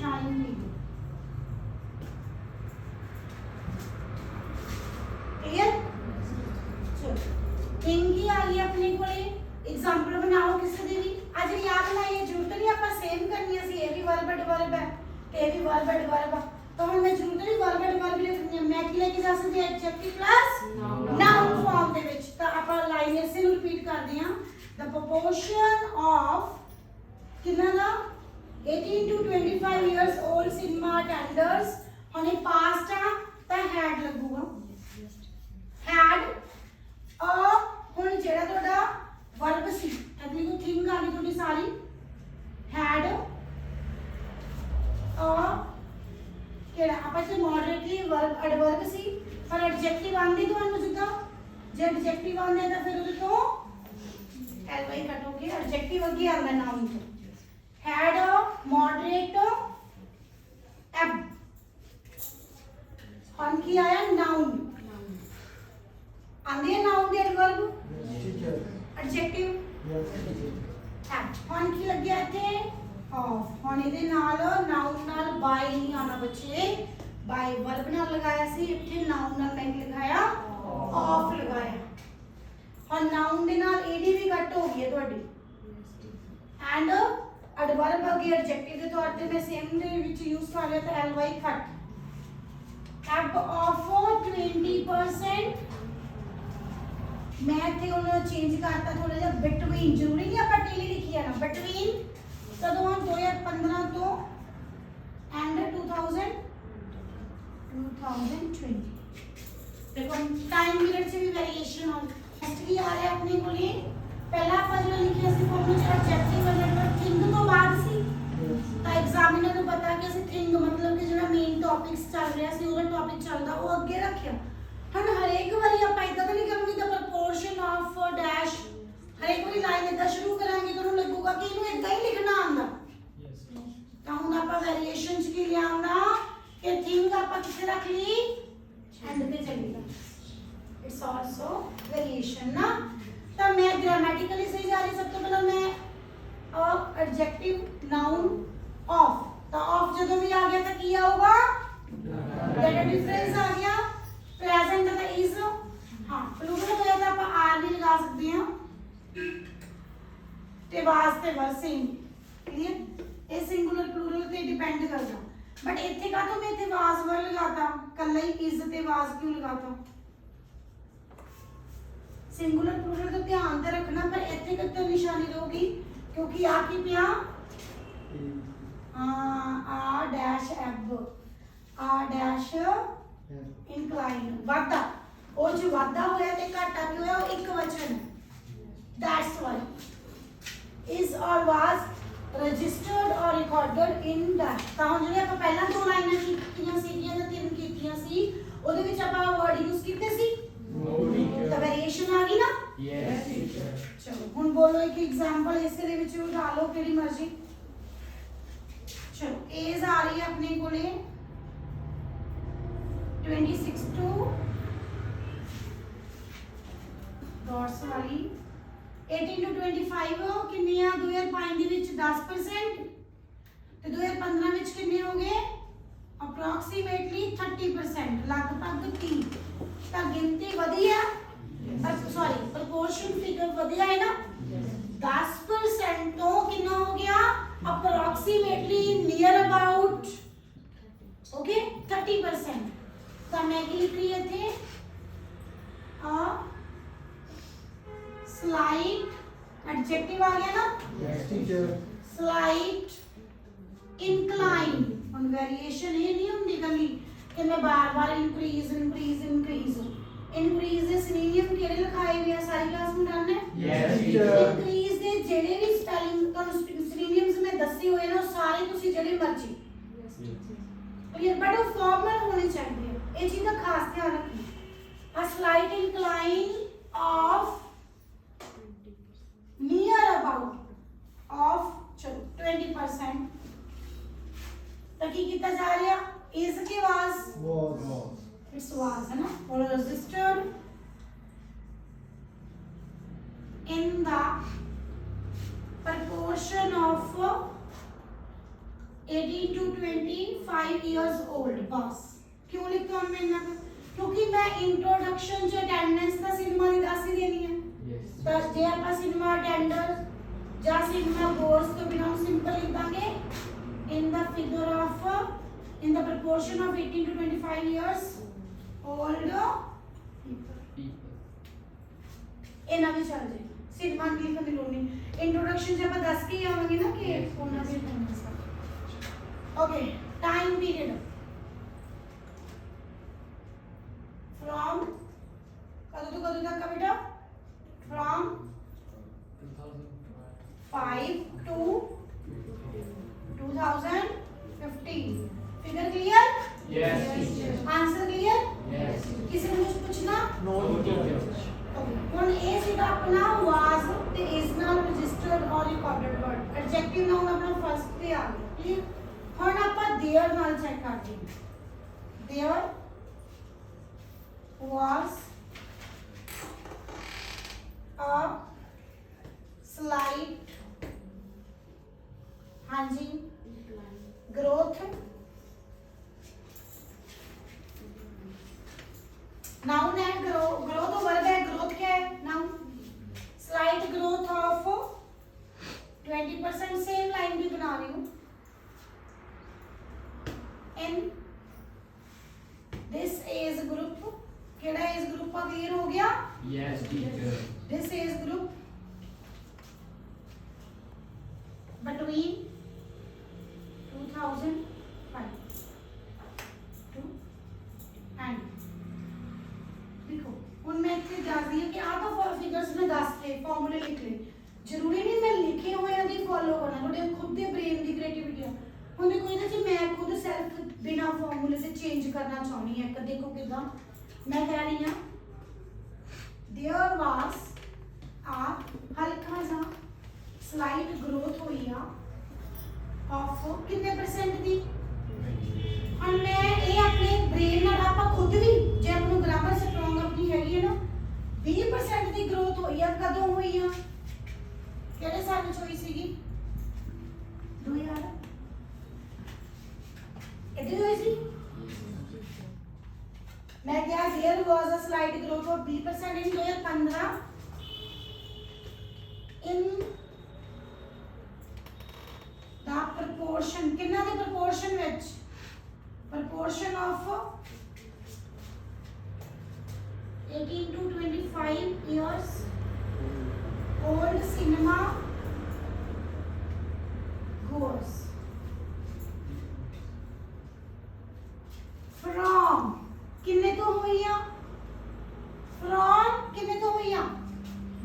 टाइम क्लियर चलो थिंग की आ गई अपने कोले एग्जांपल बनाओ किसी दे भी आज याद लाइए जरूरत नहीं ਆਪਾਂ सेम करनी है ये भी वर्ब एडवर्ब है ते भी वर्ब एडवर्ब है तो हम मैं जरूरत नहीं वर्ब एडवर्ब लिखनी है मैं की लेके जा सकती है एडजेक्टिव प्लस नाउन फॉर्म ਦੇ ਵਿੱਚ ਤਾਂ ਆਪਾਂ ਲਾਈਨ ਇਸੇ ਨੂੰ ਰਿਪੀਟ ਕਰਦੇ ਹਾਂ the proportion of ਕਿੰਨਾ ਦਾ 18 to 25 years old cinema attenders ਹੁਣ ਇਹ past ਆ ਤਾਂ had ਲੱਗੂਗਾ had ਹੁਣ ਜਿਹੜਾ ਤੁਹਾਡਾ verb ਸੀ ਅਗਲੀ ਕੋ ਥਿੰਗ ਆ ਗਈ ਤੁਹਾਡੀ ਸਾਰੀ had ਕਿਹੜਾ ਆਪਾਂ ਤੇ ਮੋਡਰੇਟਲੀ ਵਰਬ ਐਡਵਰਬ ਸੀ ਪਰ ਐਡਜੈਕਟਿਵ ਆਂਦੀ ਤੁਹਾਨੂੰ ਜਿੱਦਾਂ ਜੇ ਐਡਜੈਕਟਿਵ ਆਂਦੇ ਤਾਂ ਫਿਰ ਉਹਦੇ ਤੋਂ ਐਲਵਾਈ ਕੱਟੋਗੇ ਐਡਜੈਕਟਿਵ ਅੱਗੇ ਆਉਂਦਾ ਨਾਉਨ ਤੋਂ ਹੈਡ ਮੋਡਰੇਟ ਐਬ ਹੁਣ ਕੀ ਆਇਆ ਨਾਉਨ ਆਂਦੇ ਨਾਉਨ ਦੇ ਐਡਵਰਬ ਐਡਜੈਕਟਿਵ ਹੁਣ ਕੀ ਲੱਗਿਆ ਇੱਥੇ ऑफ ਹੁਣ ਇਹਦੇ ਨਾਲ ਨਾਉਨ ਨਾਲ ਬਾਈ ਨਹੀਂ ਆਣਾ ਬੱਚੇ ਬਾਈ ਵਰਬ ਨਾਲ ਲਗਾਇਆ ਸੀ ਇੱਥੇ ਨਾਉਨ ਨਾਲ ਮੈਂ ਲਗਾਇਆ ਆਫ ਲਗਾਇਆ ਹੁਣ ਨਾਉਨ ਦੇ ਨਾਲ ਏਡੀ ਵੀ ਕੱਟ ਹੋ ਗਈ ਹੈ ਤੁਹਾਡੀ ਐਂਡ ਐਡਵਰਬ ਅਗੇ ਐਡਜੈਕਟਿਵ ਦੇ ਤੌਰ ਤੇ ਮੈਂ ਸੇਮ ਦੇ ਵਿੱਚ ਯੂਜ਼ ਕਰ ਲਿਆ ਤਾਂ ਐਲਵਾਈ ਕੱਟ ਐਬ ਆਫ 20% ਮੈਂ ਇੱਥੇ ਉਹਨੂੰ ਚੇਂਜ ਕਰਤਾ ਥੋੜਾ ਜਿਹਾ ਬਿਟਵੀਨ ਜ਼ਰੂਰੀ ਨਹੀਂ ਆਪਾਂ ਟੀਲੀ ਲਿਖੀ ਹੈ ਨਾ ਬਿਟਵੀਨ कदों 2015 तो एंड 2020 देखो टाइम पीरियड से भी वेरिएशन हो नेक्स्ट भी आ रहा है अपने को लिए पहला ਆਪਾਂ ਜਿਹੜਾ ਲਿਖਿਆ ਸੀ ਫਾਰਮੂਲਾ ਜਿਹੜਾ ਆਬਜੈਕਟਿਵ ਐਂਡ ਥਿੰਗ ਤੋਂ ਬਾਅਦ ਸੀ ਤਾਂ ਐਗਜ਼ਾਮੀਨਰ ਨੂੰ ਪਤਾ ਕਿ ਅਸੀਂ ਥਿੰਗ ਮਤਲਬ ਕਿ ਜਿਹੜਾ ਮੇਨ ਟੌਪਿਕਸ ਚੱਲ ਰਿਹਾ ਸੀ ਉਹਦਾ ਟੌਪਿਕ ਚੱਲਦਾ ਉਹ ਅੱਗੇ ਰੱਖਿਆ ਹੁਣ ਹਰੇਕ ਵਾਰੀ ਆਪਾਂ ਇਦਾਂ ਤਾਂ ਨਹੀਂ ਕਰਾਂਗੇ ਦਾ ਪ੍ਰਪੋਰਸ਼ਨ ਆਫ ਡੈਸ਼ ਹਰੇਕ ਵਾਰੀ ਲਾਈਨ ਇਦਾਂ ਸ਼ੁਰੂ ਕਰਾਂਗੇ ਤਾਂ ਉਹਨੂੰ ਲੱਗੂਗਾ ਕਿ ਇਹਨੂੰ ਇਦਾਂ ਹੀ ਲਿਖਣਾ ਆਉਂਦਾ ਤਾਂ ਹੁਣ ਆਪਾਂ ਵੇਰੀਏਸ਼ਨ ਚ ਕੀ ਲਿਆਉਣਾ ਕਿ ਥਿੰਗ ਆਪਾਂ ਕਿੱਥੇ ਰੱਖ ਲਈ ਐਂਡ ਤੇ ਚੱਲੇਗਾ ਇਟਸ ਆਲਸੋ वेरिएशन ना तो मैं ग्रामेटिकली सही जा रही सबसे पहले मैं एडजेक्टिव नाउन ऑफ तो ऑफ जब भी आ गया तो किया होगा दैट डिफरेंस आ गया प्रेजेंट का इज हां प्लूरल होया तो आप आर भी लगा सकते हैं ते वाज ते वर सेम क्लियर ये सिंगुलर प्लूरल पे डिपेंड करता बट इथे का तो मैं इथे वाज वर लगाता कल्ला ही इज ते वाज क्यों लगाता सिंगुलर प्लूरल का ध्यान तो रखना पर इतने तक तो निशानी रहेगी क्योंकि आ की पिया आ डैश एब आ डैश इंक्लाइन वादा और जो वादा होया ते घाटा भी होया वो एक वचन है दैट्स व्हाई इज और वाज रजिस्टर्ड और रिकॉर्डेड इन दैट ਤਾਂ ਹੁਣ ਜਿਹੜੇ ਆਪਾਂ ਪਹਿਲਾਂ ਦੋ ਲਾਈਨਾਂ ਕੀਤੀਆਂ ਸੀਗੀਆਂ ਜਾਂ ਤਿੰਨ ਕੀਤੀਆਂ ਸੀ ਉਹਦੇ ਵਿੱਚ ਆਪਾਂ ਵਰਡ ਯੂਜ਼ ਕੀਤੇ ਸੀ तो वेरिएशन आ गई ना यस टीचर चलो हुन बोलो एक एग्जांपल इसके दे विच उठा लो केड़ी मर्जी चलो एज आ रही है अपने कोले 26 टू डॉट्स वाली 18 टू 25 किन्नी आ 2005 ਦੇ ਵਿੱਚ 10% ਤੇ 2015 ਵਿੱਚ ਕਿੰਨੇ ਹੋ ਗਏ ਅਪਰੋਕਸੀਮੇਟਲੀ 30% ਲਗਭਗ 30 ਤਾਂ ਗਿਣਤੀ ਵਧੀ ਹੈ ਸੌਰੀ ਪ੍ਰੋਪੋਰਸ਼ਨ ਫਿਗਰ ਵਧਿਆ ਹੈ ਨਾ 10% ਤੋਂ ਕਿੰਨਾ ਹੋ ਗਿਆ ਅਪਰੋਕਸੀਮੇਟਲੀ ਨੀਅਰ ਅਬਾਊਟ ਓਕੇ 30% ਤਾਂ ਮੈਂ ਕੀ ਲਿਖ ਰਹੀ ਇੱਥੇ ਆ ਸਲਾਈਟ ਐਡਜੈਕਟਿਵ ਆ ਗਿਆ ਨਾ yes teacher slight incline on variation ये नहीं होती कभी कि मैं बार-बार increase ਦੇ synonym ਕਿਹੜੇ ਲਿਖਾਏ ਹੋਏ ਆ ਸਾਰੀ ਕਲਾਸ ਨੂੰ ਡਨ ਹੈ यस टीचर increase ਦੇ ਜਿਹੜੇ ਵੀ ਸਪੈਲਿੰਗ ਤੁਹਾਨੂੰ synonyms ਮੈਂ ਦੱਸੇ ਹੋਏ ਨੇ ਉਹ ਸਾਰੇ ਤੁਸੀਂ ਜਿਹੜੇ ਮਰਜ਼ੀ ਕਲੀਅਰ ਬਟ ਉਹ ਫਾਰਮਲ ਹੋਣੇ ਚਾਹੀਦੇ ਆ ਇਹ ਚੀਜ਼ ਦਾ ਖਾਸ ਧਿਆਨ ਰੱਖੋ a slight incline of near about of चलो 20% तो की कितना जा रहा इज के वाज इट्स वाज है ना और registered in the proportion of 18 to 25 years old बस क्यों लिखता हूं मैं इतना क्योंकि मैं इंट्रोडक्शन जो अटेंडेंस का सिनेमा ਦੀ ਦੱਸ ਹੀ ਦੇਣੀ ਹੈ यस ਤਾਂ ਜੇ ਆਪਾਂ ਸਿਨੇਮਾ ਅਟੈਂਡਰ ਜਾਂ ਸਿਨੇਮਾ ਗੋਰਸ ਤੋਂ ਬਿਨਾਂ ਸਿੰਪਲ ਲਿਖ ਦਾਂਗੇ in the figure of in the proportion of 18 to 25 years old people ਇਹਨਾਂ ਵੀ ਚੱਲ ਜਾਏ ਸਿਨੇਮਾ ਦੀ ਲਿਖਣ ਦੀ ਲੋੜ ਨਹੀਂ ਇੰਟਰੋਡਕਸ਼ਨ ਜੇ ਆਪਾਂ ਦੱਸ ਕੇ ਆਵਾਂਗੇ ਨਾ ਕਿ ਉਹਨਾਂ ਦੇ ਓਕੇ ਟਾਈਮ ਪੀਰੀਅਡ from ਕਦੋਂ ਤੋਂ ਕਦੋਂ ਤੱਕ ਬੇਟਾ from 5 to 2015 figure clear yes teacher answer clear yes किसी ने कुछ पूछना नो टीचर ਹੁਣ ਇਹ ਸੀਗਾ ਆਪਣਾ ਵਾਸ ਤੇ ਇਸ ਨਾਲ ਰਜਿਸਟਰਡ ਔਰ ਰਿਕਾਰਡਡ ਵਰਡ ਐਡਜੈਕਟਿਵ ਨਾਉਨ ਆਪਣਾ ਫਸਟ ਤੇ ਆ ਗਿਆ ਕਲੀਅਰ ਹੁਣ ਆਪਾਂ देयर ਨਾਲ ਚੈੱਕ ਕਰਦੇ ਹਾਂ देयर was a slight हाँ जी ग्रोथ नाउन है ग्रोथ वर्ब है ग्रोथ क्या है noun slight growth of 20% same line भी बना रही हूँ इन दिस एज ग्रुप केड़ा एज ग्रुप का क्लियर हो गया yes teacher this age group between के फॉर्मूले लिख ले जरूरी नहीं मैं लिखे हुए दी फॉलो करना थोड़े खुद दे ब्रेन दी क्रिएटिविटी हुन देखो ਇਹਦੇ ਚ मैं खुद सेल्फ बिना फॉर्मूले से चेंज करना चाहनी है देखो किदा मैं कह रही हां देयर वाज आ हल्का सा स्लाइड ग्रोथ हुई आ ऑफ कितने परसेंट दी हम मैं ये अपने ब्रेन ਨਾਲ ਆਪਾਂ खुद भी जे अपनु ग्रामर स्ट्रांग अपनी हैगी है ना 20% ਦੀ ग्रोथ हुई आ कदों हुई आ ਕਿਹੜੇ ਸਾਲ ਚ ਹੋਈ ਸੀਗੀ 2000 इतनी हुई सी मैं क्या there was a slide growth of 20% in 2015 in the proportion कितना दी proportion which proportion of 18 to 25 years old cinema goers from किन्ने तो हुई आ from किन्ने तो हुई आ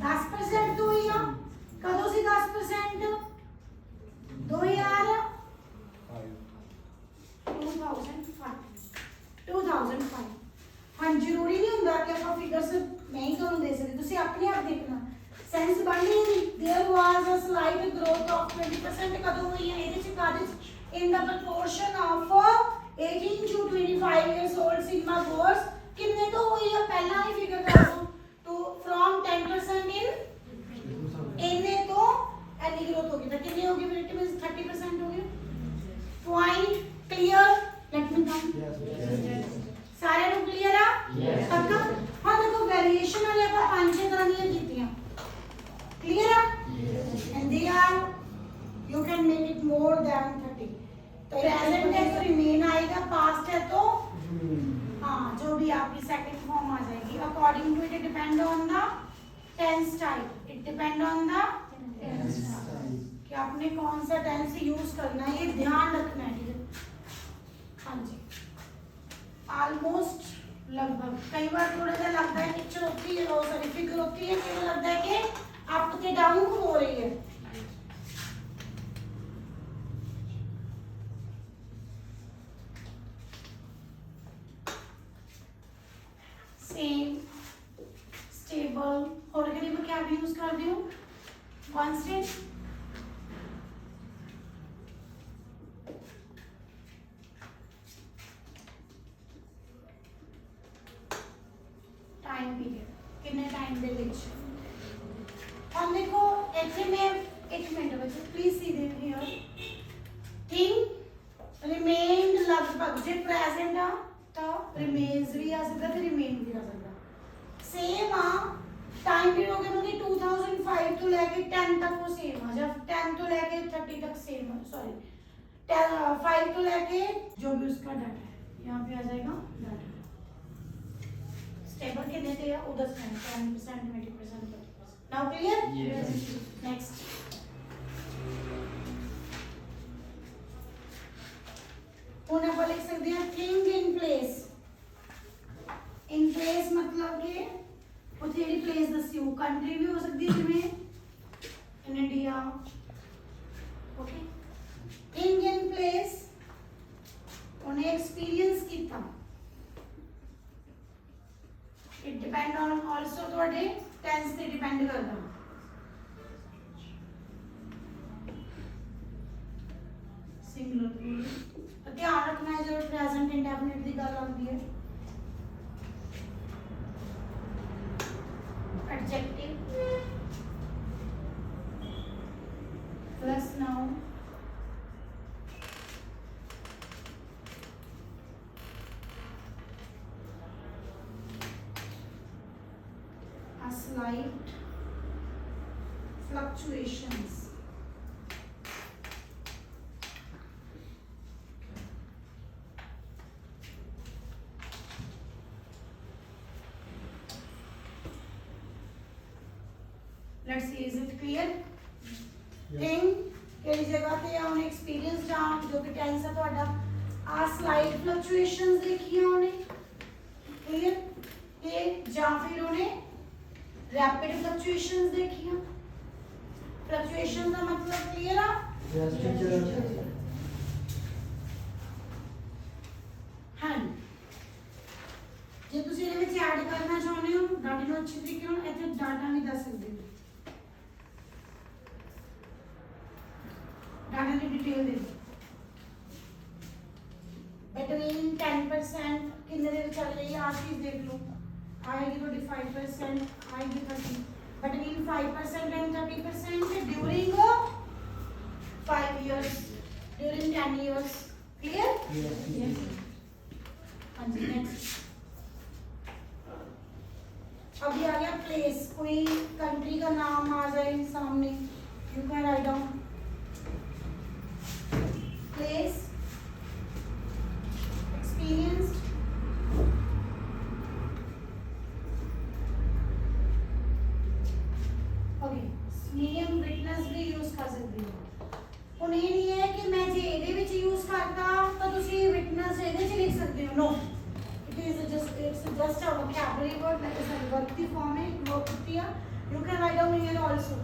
10% तो हुई आ कदों से 10% 2005 हाँ जरूरी नहीं ਹੁੰਦਾ कि ਆਪਾਂ ਫਿਗਰਸ ਨਹੀਂ ਤੁਹਾਨੂੰ ਦੇ ਸਕਦੇ ਤੁਸੀਂ ਆਪਣੇ ਆਪ ਦੇਖਣਾ सेंस बन नहीं रही there was a slide growth of 20% कदों हुई है ਇਹਦੇ ਚ ਕਾਦੇ in the proportion of 18 to 25 years old cinema goers कितने तो हुई है पहला ही फिगर कर दो तो फ्रॉम 10% इन इन्ने तो एनी ग्रोथ होगी तो कितनी होगी फिर इट मींस 30% होगी पॉइंट क्लियर लेट मी कम सारे नु क्लियर है पक्का हां देखो वेरिएशन वाले ਆਪਾਂ ਪੰਜ ਛੇ ਤਰ੍ਹਾਂ ਦੀਆਂ ਕੀਤੀਆਂ clear and they are you can make it more than 30 तो present है तो remain आएगा past है तो हाँ जो भी आपकी second form आ जाएगी according to it depend on the tense type it depend on the tense type कि आपने कौन सा tense यूज करना है ये ध्यान रखना है ठीक है हाँ जी ऑलमोस्ट लगभग कई बार थोड़ा सा लगता है पिक्चर होती है और सॉरी फिगर होती है फिर लगता है कि अप के डाउन हो रही है सेम स्टेबल और के लिए क्या यूज कर रही हूँ कांस्टेंट टाइम पीरियड कितने टाइम दे विच हम देखो ऐसे में एक मिनट बच्चे please see they hear thing remained लगभग जे प्रेजेंट आ तो रिमेन्स भी आ सकता है रिमेन भी आ सकता सेम आ टाइम पीरियड हो गया मतलब 2005 तो लेके 10 तक वो सेम आ जब 10 तो लेके 30 तक सेम है सॉरी 5 तो लेके जो भी उसका डाटा है यहाँ पे आ जाएगा डाटा स्टेबल कितने थे उधर 10% 20% now clear yes next ਹੁਣ ਆਪਾਂ ਲਿਖ ਸਕਦੇ ਹਾਂ thing in place in place मतलब कि ਉੱਥੇ ਜਿਹੜੀ ਪਲੇਸ ਦੱਸੀ ਉਹ ਕੰਟਰੀ ਵੀ ਹੋ ਸਕਦੀ ਹੈ ਜਿਵੇਂ in India okay thing in place ਉਹਨੇ ਐਕਸਪੀਰੀਅੰਸ ਕੀਤਾ it depend on also ਤੁਹਾਡੇ tense ਤੇ depend ਕਰਦਾ singular तो ध्यान रखना है जब प्रेजेंट इंडेफिनिट की गल आती है adjective plus noun a slight fluctuations let's see is it clear thing ਕਿਹੜੀ ਜਗ੍ਹਾ ਤੇ ਆ ਉਹਨੇ ਐਕਸਪੀਰੀਅੰਸ ਜਾਂ ਜੋ ਕਿ ਟੈਂਸ ਹੈ ਤੁਹਾਡਾ ਆ ਸਲਾਈਡ ਫਲਕਚੁਏਸ਼ਨਸ ਦੇਖੀਆਂ ਉਹਨੇ ਕਲੀਅਰ ਇਹ ਜਾਂ ਫਿਰ ਉਹਨੇ रैपिड फ्लक्चुएशंस देखिए, फ्लक्चुएशन का मतलब क्लियर है? Yes teacher. हाँ, जे तुसी ਇਹਦੇ ਵਿੱਚ ਐਡ ਕਰਨਾ ਚਾਹੁੰਦੇ ਹੋ ਡਾਟਾ ਨੂੰ ਅੱਛੇ ਤਰੀਕੇ ਨਾਲ ਇੱਥੇ ਡਾਟਾ ਵੀ ਦੱਸ ਸਕਦੇ ਹੋ, ਡਾਟਾ ਦੀ ਡਿਟੇਲ ਦੇ ਦਿਓ। between 10% कितने देर चल रही है आज चीज देख लो, आएगी तो 5%, आएगी 30, between 5% and 30% during 5 years, during 10 years, clear? Yes. हाँ जी नेक्स्ट। अभी आ गया प्लेस, कोई कंट्री का नाम आ जाए सामने, you can write down place, experienced, okay, medium witness भी यूज कर सकते हो। ਹੁਣ ਇਹ ਨਹੀਂ ਹੈ ਕਿ ਮੈਂ ਜੇ ਇਹਦੇ ਵਿੱਚ ਯੂਜ਼ ਕਰਤਾ ਤਾਂ ਤੁਸੀਂ witness ਇਹਦੇ 'ਚ ਲਿਖ ਸਕਦੇ ਹੋ, no, it's just a vocabulary word, like a verb की form है, verb होती है, you can write down here also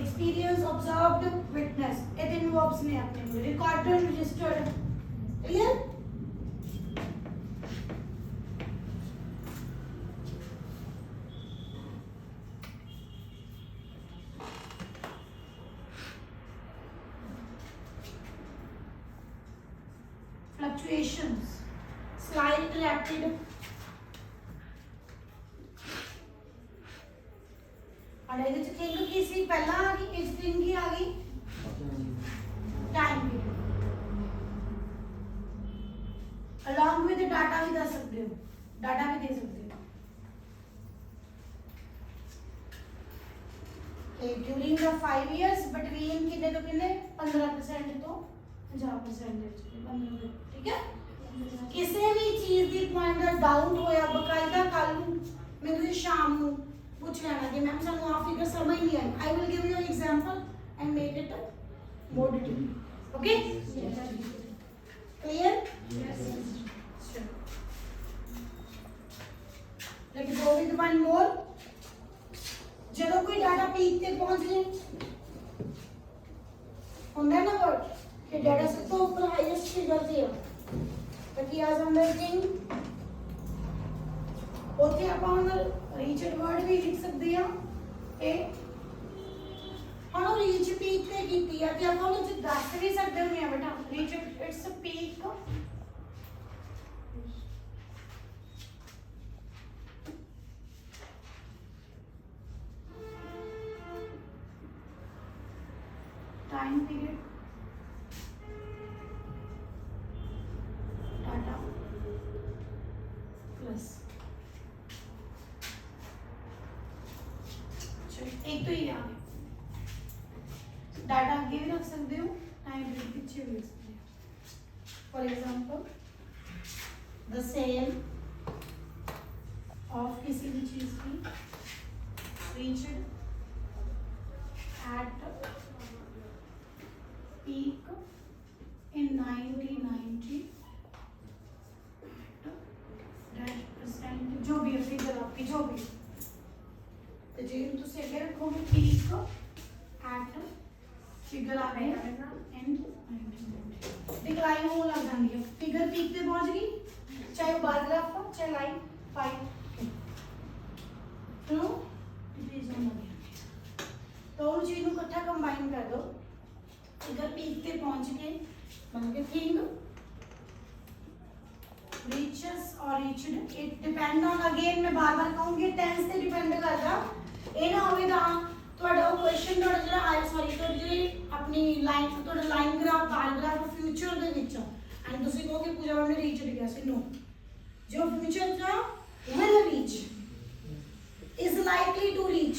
experience, observed, witness, ये तीन verbs ने अपने recorded, registered, clear? Fluctuations, slight, rapid, और ਇਹਦੇ ਚ थिंग ਕੀ ਸੀ ਪਹਿਲਾਂ ਆ ਗਈ, ਇਸ थिंग ਕੀ ਆ ਗਈ, time period, along with data भी दे सकते हो, डाटा भी दे सकते हो कि ड्यूरिंग द 5 years between कितने तो कितने 15% तो 50%, ठीक है? किसी भी चीज की पॉइंट का डाउट होया बकायदा कल मैं तुझे शाम को पूछ लेना कि मैम सानू आ फिगर समझ नहीं आई, I will give you example and make it more detail, okay? Clear? Yes. Let's go with one more. ਜਦੋਂ कोई डाटा पीक ਤੇ पहुंच जाए ਹੁੰਦਾ ਨਾ वर्ड कि डाटा सब तो ऊपर हाईएस्ट फिगर ਤੇ ਆ ਤਾਂ ਕੀ ਆ ਜਾਂਦਾ ਹੈ ਕਿ ਉੱਥੇ ਆਪਾਂ ਹੁਣ ਰੀਚਡ ਵਰਡ ਵੀ ਲਿਖ ਸਕਦੇ ਆ ਕਿ ਹੁਣ ਉਹ ਰੀਚ ਪੀਕ ਤੇ ਕੀਤੀ ਆ ਤੇ ਆਪਾਂ ਉਹਨੂੰ ਜੇ ਦੱਸ ਵੀ ਸਕਦੇ ਹੁੰਦੇ ਆ ਬੇਟਾ reach its a peak time period data plus एक तो ये आ गया, डाटा आगे भी रख सकते हो, टाइम पीरियड पीछे भी रख सकते हो। For example the sale of किसी भी चीज की रीच्ड एट peak in 1990 %, जो भी है फिगर आपकी जो भी तो जी तुम अगे रखोगे पीक एट फिगर आ गई एंड 1990 डिक्लाइन हो लग जाती है, फिगर पीक पे पहुंच गई, चाहे वो बार ग्राफ हो चाहे लाइन 5 डिक्रीज होने लगी, तो उन चीज़ को इकट्ठा कंबाइन कर दो, फिगर पीक पे पहुंच गए मतलब कि थिंग रीचेस और reached, it depend on again मैं बार बार कहूंगी टेंस ਤੇ डिपेंड करदा, ਇਹ ਨਾ ਹੋਵੇ ਤਾਂ ਤੁਹਾਡਾ ਉਹ ਕੁਐਸਚਨ ਤੁਹਾਡਾ ਜਿਹੜਾ ਆਇਆ ਸੌਰੀ ਤੁਹਾਡੀ ਜਿਹੜੀ ਆਪਣੀ ਲਾਈਨ ਤੁਹਾਡਾ ਲਾਈਨ ਗ੍ਰਾਫ ਬਾਰ ਗ੍ਰਾਫ ਫਿਊਚਰ ਦੇ ਵਿੱਚ ਐਂਡ ਤੁਸੀਂ ਕਹੋਗੇ ਪੂਜਾ ਮੈਮ ਨੇ ਰੀਚ ਲਿਖਿਆ ਸੀ, ਨੋ, ਜੋ ਫਿਊਚਰ ਦਾ will reach is likely to reach,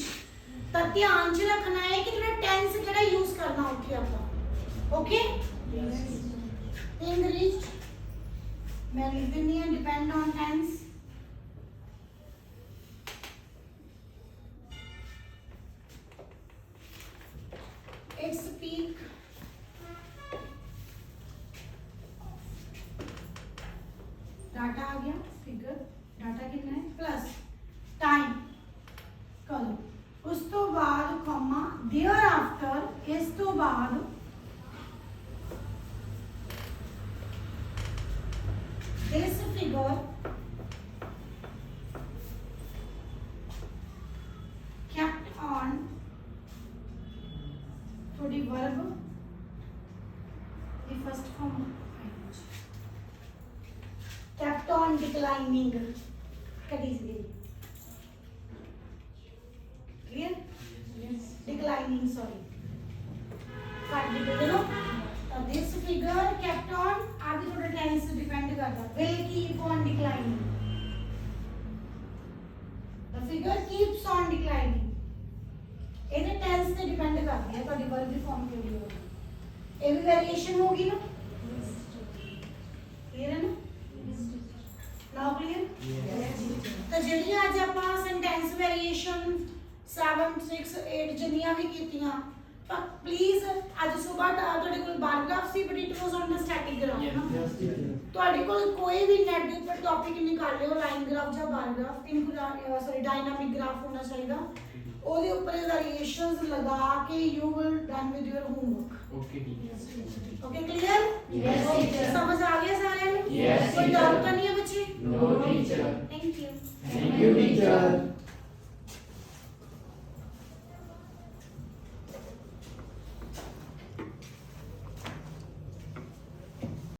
ਤਾਂ ਧਿਆਨ 'ਚ ਰੱਖਣਾ ਹੈ ਕਿ ਤੁਹਾਡਾ ਟੈਂਸ ਕਿਹੜਾ ਯੂਜ਼ ਕਰਨਾ ਉੱਥੇ ਆਪਾਂ, ओके? थिंग रीच मैं लिख देनी है depend on tense, it's peak data आ गया, फिगर डाटा कितना है प्लस टाइम करो उस तो बाद कॉमा देयर आफ्टर इस तो बाद this figure kept on to the verb the first form kept on declining कटी सी clear yes declining sorry काट दी बोलो this figure kept on आगे थोड़ा tense depend करता will keep on declining the figure keeps on declining ਇਹਦੇ tense ਤੇ depend ਕਰਦੀ ਹੈ ਤੁਹਾਡੀ verb ਦੀ form ਕਿਹੜੀ ਹੋਵੇ ਇਹ ਵੀ variation ਹੋਗੀ ਨਾ clear ਹੈ ਨਾ now clear ਤਾਂ ਜਿਹੜੀਆਂ ਅੱਜ ਆਪਾਂ sentence variation 7 6 8 ਜਿੰਨੀਆਂ ਵੀ ਕੀਤੀਆਂ ਤਾਂ ਪਲੀਜ਼ ਅੱਜ ਸਵੇਰ ਤੁਹਾਡੇ ਕੋਲ ਬਾਰ ਗ੍ਰਾਫ ਸੀ but it was on the static graph ਨਾ ਯੈਸ ਟੀਚਰ ਤੁਹਾਡੇ ਕੋਲ ਕੋਈ ਵੀ ਨੈਟ ਦੇ ਉੱਪਰ ਟੌਪਿਕ ਨਿਕਾਲ ਲਿਓ ਲਾਈਨ ਗ੍ਰਾਫ ਜਾਂ bar graph sorry dynamic graph ਹੋਣਾ ਚਾਹੀਦਾ ਉਹਦੇ ਉੱਪਰ ਵੇਰੀਏਸ਼ਨਸ ਲਗਾ ਕੇ you will done with your homework okay teacher okay clear Yes, teacher. समझ आ गया सारे Yes, कोई teacher. डाउट तो नहीं है बच्चे no teacher thank you thank you teacher